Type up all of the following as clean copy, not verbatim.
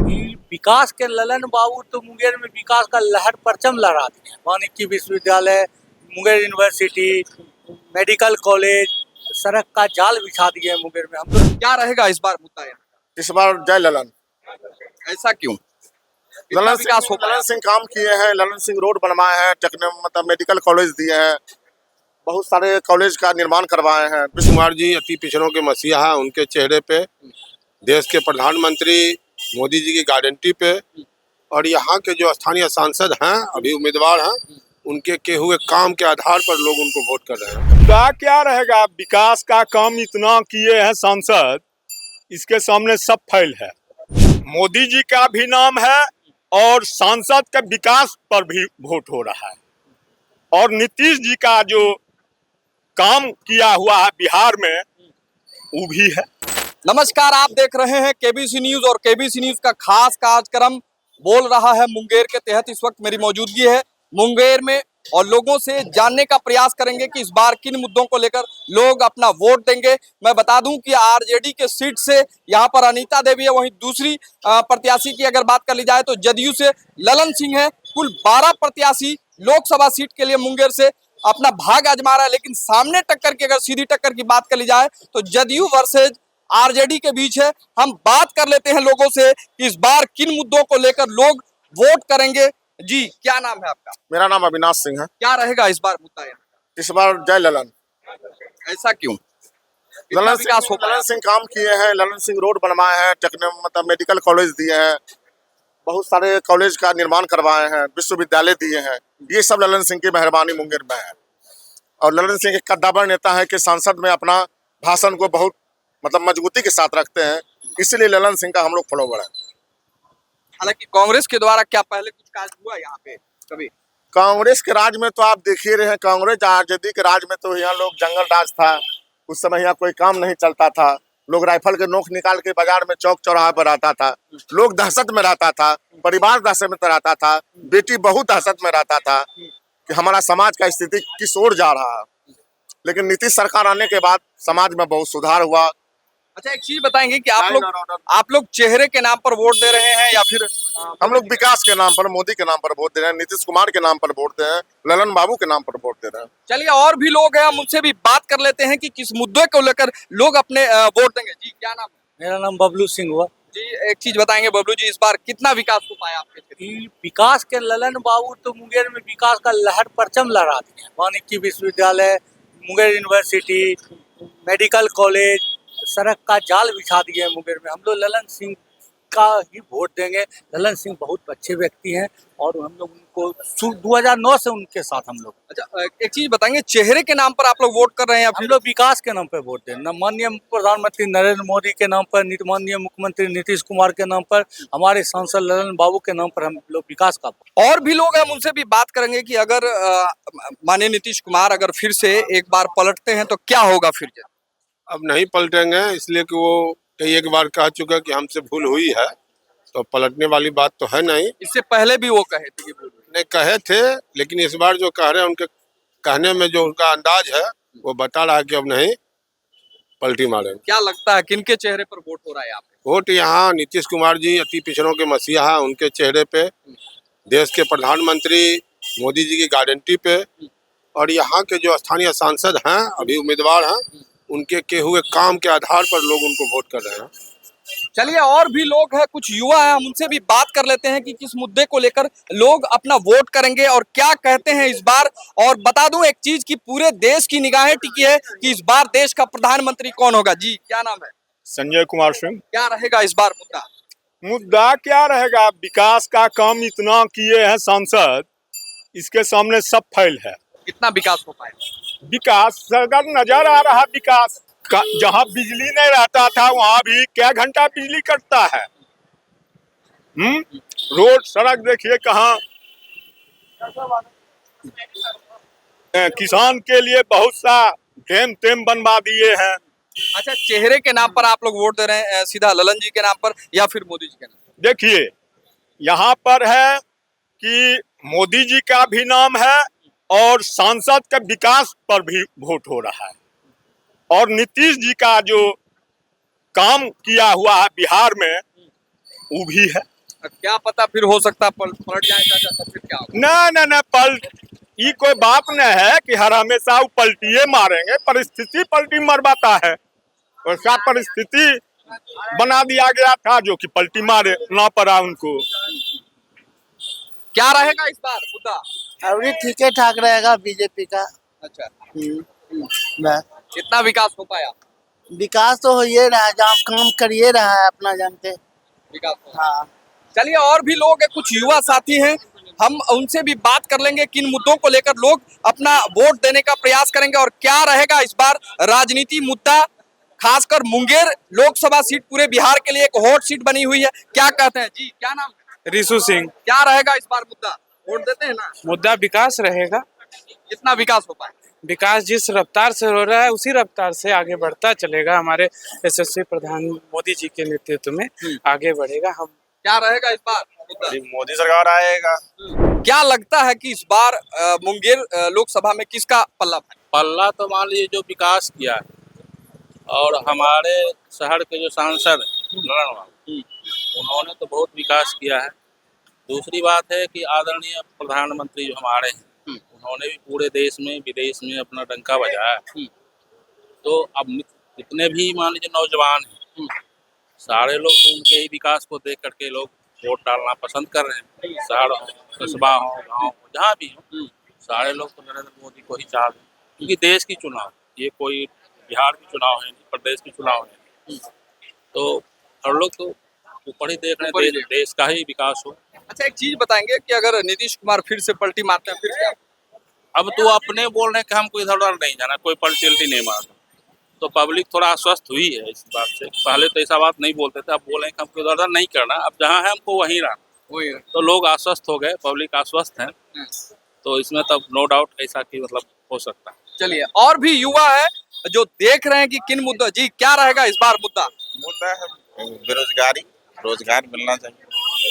कि विकास के ललन बाबू तो मुंगेर में विकास का लहर परचम लहरा दिए। वानिकी विश्वविद्यालय, मुंगेर यूनिवर्सिटी, मेडिकल कॉलेज, सड़क का जाल बिछा दिए मुंगेर में। हम तो क्या रहेगा इस बार मुद्दा यहाँ? इस बार जय ललन। ऐसा क्यों? कितना विकास हो पाया? ललन सिंह काम किए हैं, ललन सिंह रोड बनवाए हैं, मतलब मेडिकल कॉलेज दिए हैं, बहुत सारे कॉलेज का निर्माण करवाए हैं। कुमार जी अति पिछड़ों के मसीहा हैं, उनके चेहरे पे देश के प्रधानमंत्री मोदी जी की गारंटी पे और यहाँ के जो स्थानीय सांसद हैं, अभी उम्मीदवार हैं, उनके किए हुए काम के आधार पर लोग उनको वोट कर रहे हैं। क्या रहेगा, विकास का काम इतना किए हैं सांसद, इसके सामने सब फैल है। मोदी जी का भी नाम है और सांसद के विकास पर भी वोट हो रहा है। और नीतीश जी का जो काम किया हुआ है बिहार में, वो भी है। नमस्कार, आप देख रहे हैं केबीसी न्यूज और केबीसी न्यूज का खास कार्यक्रम बोल रहा है मुंगेर के तहत। इस वक्त मेरी मौजूदगी है मुंगेर में और लोगों से जानने का प्रयास करेंगे कि इस बार किन मुद्दों को लेकर लोग अपना वोट देंगे। मैं बता दूं कि आरजेडी के सीट से यहां पर अनीता देवी है, वहीं दूसरी प्रत्याशी की अगर बात कर ली जाए तो जदयू से ललन सिंह है। कुल 12 प्रत्याशी लोकसभा सीट के लिए मुंगेर से अपना भाग आजमा रहा है। लेकिन सामने टक्कर की, अगर सीधी टक्कर की बात कर ली जाए तो जदयू वर्सेज आरजेडी के बीच है। हम बात कर लेते हैं लोगों से कि इस बार किन मुद्दों को लेकर लोग वोट करेंगे। जी, क्या नाम है आपका? मेरा नाम अविनाश सिंह है। क्या रहेगा इस बार मुद्दा यहाँ? इस बार जय ललन। ऐसा क्यों? कितना विकास हो पाया? ललन सिंह काम किए हैं, ललन सिंह रोड बनवाए हैं, मतलब मेडिकल कॉलेज दिए हैं, बहुत सारे कॉलेज का निर्माण करवाए हैं, विश्वविद्यालय दिए हैं। ये सब ललन सिंह की मेहरबानी मुंगेर में है। और ललन सिंह एक कद्दावर नेता है कि संसद में अपना भाषण को बहुत मजबूती के साथ रखते हैं, इसीलिए ललन सिंह का हम लोग फॉलोवर है। हालांकि कांग्रेस के द्वारा क्या पहले कुछ काज हुआ यहाँ पे कभी? कांग्रेस के राज में तो आप देख ही रहे हैं, कांग्रेस आरजेडी के राज में तो यहाँ लोग जंगल राज था। उस समय यहाँ कोई काम नहीं चलता था, लोग राइफल के नोक निकाल के बाजार में चौक चौराहा पर रहता था, लोग दहशत में रहता था, परिवार दहशत में रहता था, बेटी बहुत दहशत में रहता था कि हमारा समाज का स्थिति किस ओर जा रहा है। लेकिन नीतीश सरकार आने के बाद समाज में बहुत सुधार हुआ। अच्छा, एक चीज बताएंगे कि आप लोग चेहरे के नाम पर वोट दे रहे हैं या फिर? हम लोग विकास के नाम पर, मोदी के नाम पर वोट दे रहे हैं, नीतीश कुमार के नाम पर वोट दे रहे हैं, ललन बाबू के नाम पर वोट दे रहे हैं। चलिए, और भी लोग हैं, हम उनसे भी बात कर लेते हैं कि किस मुद्दे को लेकर लोग अपने वोट देंगे। जी, क्या नाम है? मेरा नाम बबलू सिंह हुआ। जी, एक चीज बताएंगे बबलू जी, इस बार कितना विकास हो पाया आपके क्षेत्र में? विकास के ललन बाबू तो मुंगेर में विकास का लहर परचम लहरा दिए। वानिकी विश्वविद्यालय, मुंगेर यूनिवर्सिटी, मेडिकल कॉलेज, सड़क का जाल बिछा दिए मुंगेर में। हम लोग ललन सिंह का ही वोट देंगे। ललन सिंह बहुत अच्छे व्यक्ति हैं और हम लोग उनको 2009 से उनके साथ हम लोग। अच्छा, एक चीज बताएंगे, चेहरे के नाम पर आप लोग वोट कर रहे हैं या हम लोग विकास के नाम पर वोट दें। माननीय प्रधानमंत्री नरेंद्र मोदी के नाम पर, माननीय मुख्यमंत्री नीतीश कुमार के नाम पर, हमारे सांसद ललन बाबू के नाम पर हम लोग विकास का। और भी लोग हैं, हम उनसे भी बात करेंगे कि अगर माननीय नीतीश कुमार अगर फिर से एक बार पलटते हैं तो क्या होगा फिर? अब नहीं पलटेंगे, इसलिए कि वो कई एक बार कह चुका कि हमसे भूल हुई है, तो पलटने वाली बात तो है नहीं। इससे पहले भी वो कहे थे, नहीं कहे थे, लेकिन इस बार जो कह रहे हैं, उनके कहने में जो उनका अंदाज है वो बता रहा है कि अब नहीं पलटी मारेंगे। क्या लगता है किनके चेहरे पर वोट हो रहा है यहाँ पे? वोट यहाँ नीतीश कुमार जी अति पिछड़ों के मसीहा हैं, उनके चेहरे पे देश के प्रधानमंत्री मोदी जी की गारंटी पे और यहाँ के जो स्थानीय सांसद हैं, अभी उम्मीदवार हैं, उनके किए हुए काम के आधार पर लोग उनको वोट कर रहे हैं। चलिए, और भी लोग हैं, कुछ युवा हैं, हम उनसे भी बात कर लेते हैं कि किस मुद्दे को लेकर लोग अपना वोट करेंगे और क्या कहते हैं इस बार। और बता दूं एक चीज कि पूरे देश की निगाहें टिकी है कि इस बार देश का प्रधानमंत्री कौन होगा। जी, क्या नाम है? संजय कुमार सिंह। क्या रहेगा इस बार मुद्दा? मुद्दा क्या रहेगा, विकास का काम इतना किए हैं सांसद, इसके सामने सब फैल है। कितना विकास हो पाया? विकास सगर नजर आ रहा। विकास जहाँ बिजली नहीं रहता था वहाँ भी क्या घंटा बिजली कटता है। रोड सड़क देखिए कहाँ। किसान के लिए बहुत सा डैम टेम बनवा दिए हैं। अच्छा, चेहरे के नाम पर आप लोग वोट दे रहे हैं, सीधा ललन जी के नाम पर या फिर मोदी जी के नाम? देखिए, यहाँ पर है कि मोदी जी का भी नाम है और सांसद के विकास पर भी वोट हो रहा है। और नीतीश जी का जो काम किया हुआ है बिहार में, वो भी है। क्या पता फिर हो सकता पलट जाए चाचा, तो फिर क्या होगा? ना ना ना पलट ये कोई बात न है कि हर हमेशा वो पलटिए मारेंगे, परिस्थिति पलटी मरवाता है। वैसा परिस्थिति बना दिया गया था जो कि पलटी मारे ना पड़ा उनको। क्या रहेगा इस बार मुद्दा? अभी ठीक ठाक रहेगा बीजेपी का। अच्छा, बस। कितना विकास हो पाया? विकास तो हो ही रहा है, जहाँ काम करिए रहा है अपना जानते। विकास हो। हाँ। चलिए और भी लोग हैं, कुछ युवा साथी हैं, हम उनसे भी बात कर लेंगे किन मुद्दों को लेकर लोग अपना वोट देने का प्रयास करेंगे और क्या रहेगा इस बार राजनीति मुद्दा। खासकर मुंगेर लोकसभा सीट पूरे बिहार के लिए एक हॉट सीट बनी हुई है। क्या कहते हैं जी, क्या नाम है? रिशु सिंह। क्या रहेगा इस बार मुद्दा? वोट देते हैं ना? मुद्दा विकास रहेगा। कितना विकास हो पाए? विकास जिस रफ्तार से हो रहा है उसी रफ्तार से आगे बढ़ता चलेगा। हमारे यशस्वी प्रधान मोदी जी के नेतृत्व में आगे बढ़ेगा। हम क्या रहेगा इस बार मुद्दा? मोदी सरकार आएगा। क्या लगता है कि इस बार मुंगेर लोकसभा में किसका पल्ला भारी? पल्ला तो मान लीजिए जो विकास किया है और हमारे शहर के जो सांसद उन्होंने तो बहुत विकास किया है। दूसरी बात है कि आदरणीय प्रधानमंत्री जो हमारे हैं उन्होंने भी पूरे देश में विदेश में अपना डंका बजाया है। तो अब जितने भी मान लीजिए नौजवान हैं सारे लोग तो उनके ही विकास को देख करके लोग वोट डालना पसंद कर रहे हैं। शहर हो, कस्बा हो, गाँव हो, जहाँ भी हो, सारे लोग तो नरेंद्र मोदी को ही चाह रहे हैं। क्योंकि देश की चुनाव, ये कोई बिहार की चुनाव है नहीं, प्रदेश की चुनाव है। तो हर लोग तो ऊपर ही देख रहे हैं देश का ही विकास हो। अच्छा, एक चीज बताएंगे कि अगर नीतीश कुमार फिर से पलटी मारते हैं फिर क्या? अब तो अपने बोल रहे हैं कि हमको इधर उधर नहीं जाना, कोई पलटी उल्टी नहीं मारना। तो पब्लिक थोड़ा आश्वस्त हुई है इस बात से। पहले तो ऐसा बात नहीं बोलते थे, अब बोल रहे हैं कि हमको इधर उधर नहीं करना, अब जहाँ है हमको वहीं रहना। तो लोग आश्वस्त हो गए, पब्लिक आश्वस्त है। तो इसमें तब नो डाउट ऐसा कि मतलब हो सकता है। चलिए और भी युवा है जो देख रहे हैं कि किन मुद्दा जी क्या रहेगा इस बार मुद्दा? मुद्दा है बेरोजगारी, रोजगार मिलना चाहिए,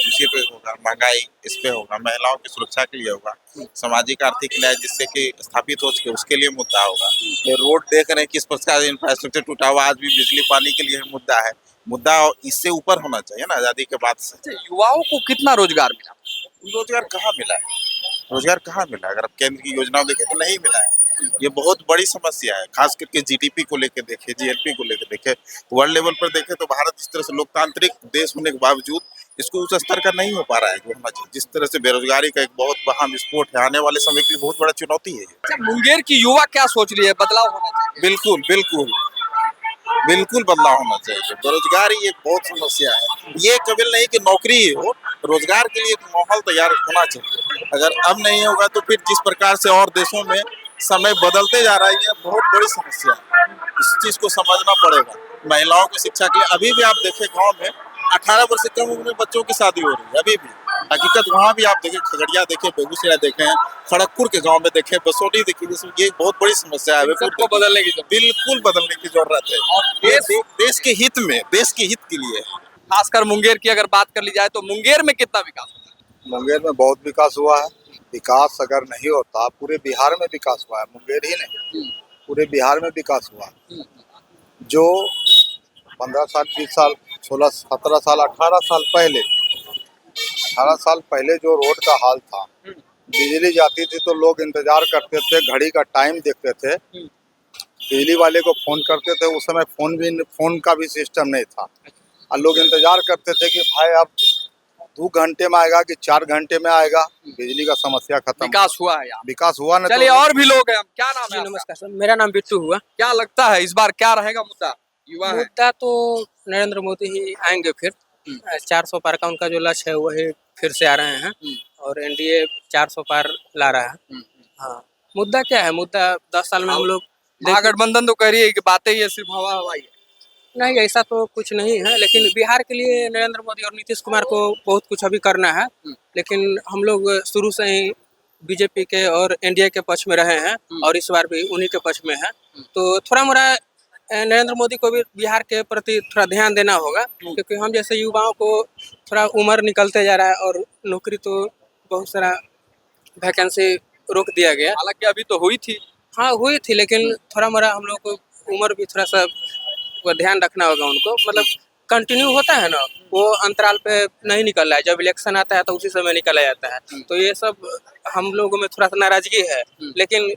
इसी पे होगा। महंगाई इस पे होगा, महिलाओं की सुरक्षा के लिए होगा, सामाजिक आर्थिक न्याय जिससे कि स्थापित हो सके उसके लिए मुद्दा होगा। ये रोड देख रहे हैं किस प्रकार इंफ्रास्ट्रक्चर टूटा हुआ, आज भी बिजली पानी के लिए मुद्दा है। मुद्दा इससे ऊपर होना चाहिए ना आजादी के बाद से। अच्छा, युवाओं को कितना रोजगार मिला? रोजगार कहाँ मिला है? रोजगार कहाँ मिला? अगर आप केंद्र की योजनाओं देखें तो नहीं मिला है। ये बहुत बड़ी समस्या है, खास करके जीडीपी को लेकर देखे, जीएनपी को लेकर देखे, वर्ल्ड लेवल पर देखे तो भारत इस तरह से लोकतांत्रिक देश होने के बावजूद इसको उस स्तर का नहीं हो पा रहा है जो होना चाहिए। जिस तरह से बेरोजगारी का एक बहुत बड़ा विस्फोट है, आने वाले समय की बहुत बड़ा चुनौती है। अच्छा, मुंगेर की युवा क्या सोच रही है? बदलाव होना चाहिए? बिल्कुल बिल्कुल बिल्कुल बदलाव होना चाहिए। बेरोजगारी एक बहुत समस्या है। ये केवल नहीं कि नौकरी हो, रोजगार के लिए एक माहौल तैयार होना चाहिए। अगर अब नहीं होगा तो फिर जिस प्रकार से और देशों में समय बदलते जा रहा है, ये बहुत बड़ी समस्या है। इस चीज को समझना पड़ेगा। महिलाओं की शिक्षा के लिए अभी भी आप देखें गांव में 18 वर्ष से कम उम्र में बच्चों की शादी हो रही है अभी भी। हकीकत वहाँ भी आप देखें, खगड़िया देखें, बेगूसराय देखें, खड़गपुर के गांव में देखें, बसोटी देखें, ये बहुत बड़ी समस्या है। सबको बदलने की जरूरत। बिल्कुल बदलने की जरूरत है और देश के हित में, देश के हित के लिए। खासकर मुंगेर की अगर बात कर ली जाए तो मुंगेर में कितना विकास हुआ? मुंगेर में बहुत विकास हुआ है। विकास अगर नहीं होता, पूरे बिहार में विकास हुआ है, मुंगेर ही नहीं पूरे बिहार में विकास हुआ। जो 15 साल, 20 साल, 16, 17 साल, 18 साल पहले जो रोड का हाल था, बिजली जाती थी तो लोग इंतजार करते थे, घड़ी का टाइम देखते थे, बिजली वाले को फोन करते थे। उस समय फोन का भी सिस्टम नहीं था और लोग इंतजार करते थे कि भाई अब 2 घंटे में आएगा कि 4 घंटे में आएगा, बिजली का समस्या खत्म। विकास हुआ है यहाँ? विकास हुआ ना। चलिए और भी लोग हैं। क्या नाम है? नमस्कार सर, मेरा नाम बिट्टू हुआ। क्या लगता है इस बार क्या रहेगा मुद्दा? युवा है। मुद्दा तो नरेंद्र मोदी ही आएंगे फिर। 400 पार का उनका जो लक्ष्य है वही फिर से आ रहे हैं और एनडीए 400 पार ला रहा है। हाँ, मुद्दा क्या है? मुद्दा 10 साल में हम लोग महागठबंधन तो कह रही है कि बातें ये सिर्फ हवा हवाई है। नहीं, ऐसा तो कुछ नहीं है, लेकिन बिहार के लिए नरेंद्र मोदी और नीतीश कुमार को बहुत कुछ अभी करना है। लेकिन हम लोग शुरू से ही बीजेपी के और एनडीए के पक्ष में रहे हैं और इस बार भी उन्हीं के पक्ष में है। तो थोड़ा मोड़ा नरेंद्र मोदी को भी बिहार के प्रति थोड़ा ध्यान देना होगा, क्योंकि हम जैसे युवाओं को थोड़ा उम्र निकलते जा रहा है और नौकरी तो बहुत सारा वैकेंसी रोक दिया गया। हालांकि अभी तो हुई थी। हाँ, हुई थी, लेकिन थोड़ा मोड़ा हम लोग को उम्र भी थोड़ा सा ध्यान रखना होगा उनको। मतलब कंटिन्यू होता है ना, वो अंतराल पे नहीं निकल रहा है। जब इलेक्शन आता है तो उसी समय निकला जाता है। तो ये सब हम लोगों में थोड़ा सा नाराजगी है, लेकिन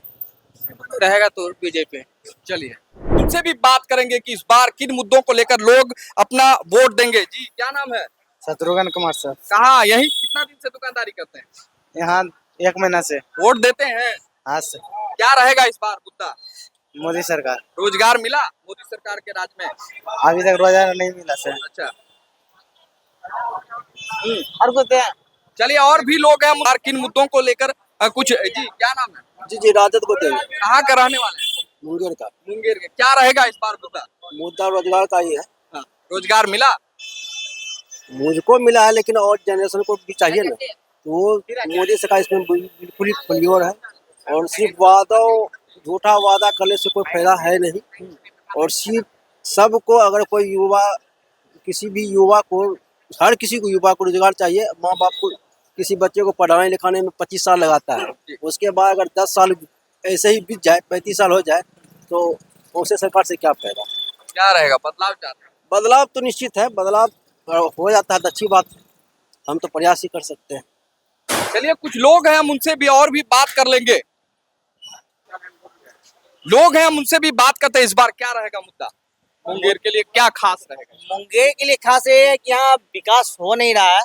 रहेगा तो बीजेपी। चलिए उनसे भी बात करेंगे कि इस बार किन मुद्दों को लेकर लोग अपना वोट देंगे। जी क्या नाम है? शत्रुघ्न कुमार सर, कहाँ यही कितना दिन से दुकानदारी करते हैं? यहाँ 1 महीना से। वोट देते हैं? हाँ सर। क्या रहेगा इस बार मुद्दा? मोदी सरकार। रोजगार मिला मोदी सरकार के राज में? अभी तक रोजगार नहीं मिला सर। अच्छा और कुछ है? चलिए और भी लोग हैं और किन मुद्दों को लेकर कुछ। जी क्या नाम है? जी राजद को देंगे। कहाँ का रहने वाले हैं? मुंगेर का। मुंगेर के। क्या रहेगा इस बार मुद्दा? मुद्दा रोजगार का ही है। हाँ, रोजगार मिला? मुझको मिला है, लेकिन और जनरेशन को भी चाहिए ना। तो वो मोदी सरकार इसमें बिल्कुल ही कमजोर है, और सिर्फ झूठा वादा करने से कोई फायदा है नहीं। और सिर्फ सबको, अगर कोई युवा, किसी भी युवा को, हर किसी को युवा को रोजगार चाहिए। माँ बाप को किसी बच्चे को पढ़ाने लिखाने में 25 साल लगाता है, उसके बाद अगर 10 साल ऐसे ही बीत जाए, 35 साल हो जाए, तो उससे सरकार से क्या फायदा। क्या रहेगा? बदलाव चाहते हैं? बदलाव तो निश्चित है, बदलाव हो जाता है तो अच्छी बात, हम तो प्रयास ही कर सकते हैं। चलिए कुछ लोग हैं, हम उनसे भी और भी बात कर लेंगे। लोग हैं, हम उनसे भी बात करते हैं। इस बार क्या रहेगा मुद्दा? मुंगेर के लिए क्या खास रहेगा? मुंगेर के लिए खास ये है कि यहाँ विकास हो नहीं रहा है।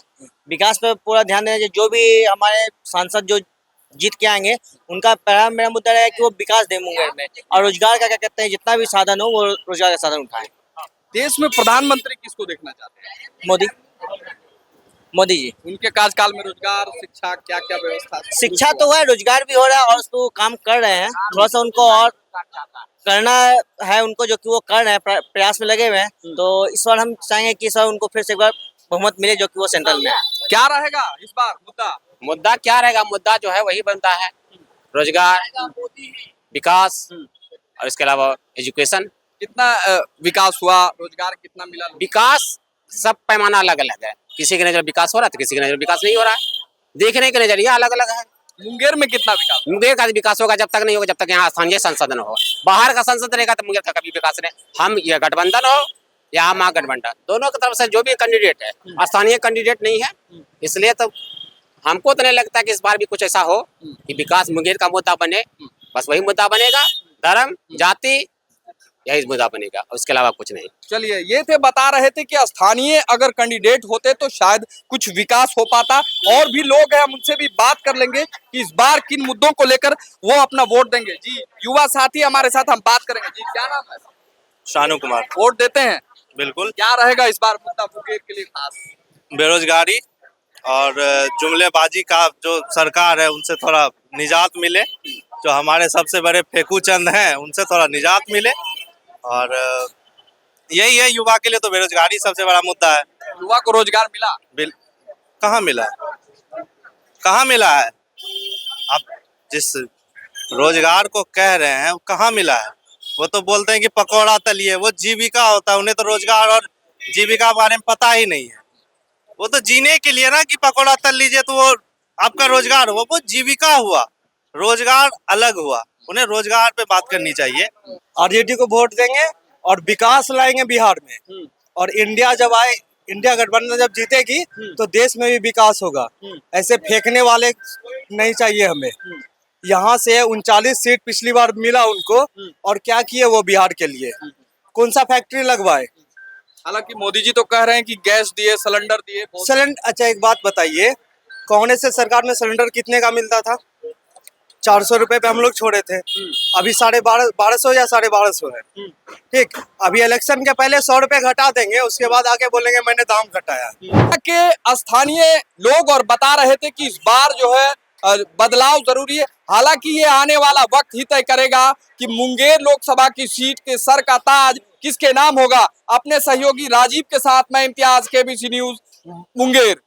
विकास पे पूरा ध्यान देना चाहिए। जो भी हमारे सांसद जो जीत के आएंगे, उनका पहला मेरा मुद्दा है कि वो विकास दे मुंगेर में, और रोजगार का क्या कहते हैं, जितना भी साधन हो वो रोजगार का साधन उठाएं। देश में प्रधानमंत्री किसको देखना चाहते हैं? मोदी जी। उनके कार्यकाल में रोजगार, शिक्षा, क्या क्या व्यवस्था? शिक्षा तो है, रोजगार भी हो रहा है, और उसको काम कर रहे हैं। थोड़ा सा उनको और करना है, उनको जो कि वो कर रहे हैं, प्रयास में लगे हुए हैं। तो इस बार हम चाहेंगे कि सर उनको फिर से एक बार बहुमत मिले, जो कि वो सेंट्रल में है। क्या रहेगा इस बार मुद्दा? मुद्दा क्या रहेगा? मुद्दा जो है वही बनता है, रोजगार, विकास, और इसके अलावा एजुकेशन। कितना विकास हुआ, रोजगार कितना मिला? विकास सब पैमाना अलग अलग है। किसी के नजर विकास हो रहा है तो किसी के नजर विकास नहीं हो रहा है। देखने के नजरिया अलग अलग है। मुंगेर में कितना विकास? मुंगेर का विकास होगा जब तक नहीं होगा जब तक यहाँ स्थानीय संसद न हो। बाहर का संसद रहेगा तो मुंगेर का कभी विकास नहीं। हम ये गठबंधन हो या महागठबंधन, दोनों की तरफ से जो भी कैंडिडेट है, स्थानीय कैंडिडेट नहीं है, इसलिए तो हमको तो नहीं लगता कि इस बार भी कुछ ऐसा हो कि विकास मुंगेर का मुद्दा बने। बस वही मुद्दा बनेगा, धर्म, जाति, यही मुद्दा बनेगा, उसके अलावा कुछ नहीं। चलिए ये थे, बता रहे थे कि स्थानीय अगर कैंडिडेट होते तो शायद कुछ विकास हो पाता। और भी लोग हैं, हम उनसे भी बात कर लेंगे कि इस बार किन मुद्दों को लेकर वो अपना वोट देंगे। जी युवा साथी हमारे साथ, हम बात करेंगे। जी क्या नाम है? शानू कुमार। वोट देते हैं? बिल्कुल। क्या रहेगा इस बार मुद्दा मुंगेर के लिए खास? बेरोजगारी और जुमलेबाजी का जो सरकार है उनसे थोड़ा निजात मिले। जो हमारे सबसे बड़े फेकू चंद हैं उनसे थोड़ा निजात मिले। और यही है, युवा के लिए तो बेरोजगारी सबसे बड़ा मुद्दा है। युवा को रोजगार मिला? कहाँ मिला है? कहाँ मिला है? आप जिस रोजगार को कह रहे हैं वो कहाँ मिला है? वो तो बोलते हैं कि पकौड़ा तलिए, वो जीविका होता है। उन्हें तो रोजगार और जीविका के बारे में पता ही नहीं है। वो तो जीने के लिए ना कि पकौड़ा तल लीजिए तो वो आपका रोजगार हुआ, वो जीविका हुआ, रोजगार अलग हुआ। उन्हें रोजगार पे बात करनी चाहिए। आरजेडी को वोट देंगे और विकास लाएंगे बिहार में। और इंडिया जब आए, इंडिया गठबंधन जब जीतेगी तो देश में भी विकास होगा। ऐसे फेंकने वाले नहीं चाहिए हमें। यहाँ से 39 सीट पिछली बार मिला उनको, और क्या किए वो बिहार के लिए? कौन सा फैक्ट्री लगवाए? हालांकि मोदी जी तो कह रहे हैं कि गैस दिए, सिलेंडर दिए। अच्छा एक बात बताइए, कांग्रेस से सरकार में सिलेंडर कितने का मिलता था? 400 रुपए पे हम लोग छोड़े थे। अभी 1250 या 1250 है। ठीक, अभी इलेक्शन के पहले 100 रुपए घटा देंगे, उसके बाद आके बोलेंगे मैंने दाम घटाया। के स्थानीय लोग और बता रहे थे कि इस बार जो है बदलाव जरूरी है। हालांकि ये आने वाला वक्त ही तय करेगा कि मुंगेर लोकसभा की सीट के सर का ताज किसके नाम होगा। अपने सहयोगी राजीव के साथ मैं इम्तियाज, केबीसी न्यूज मुंगेर।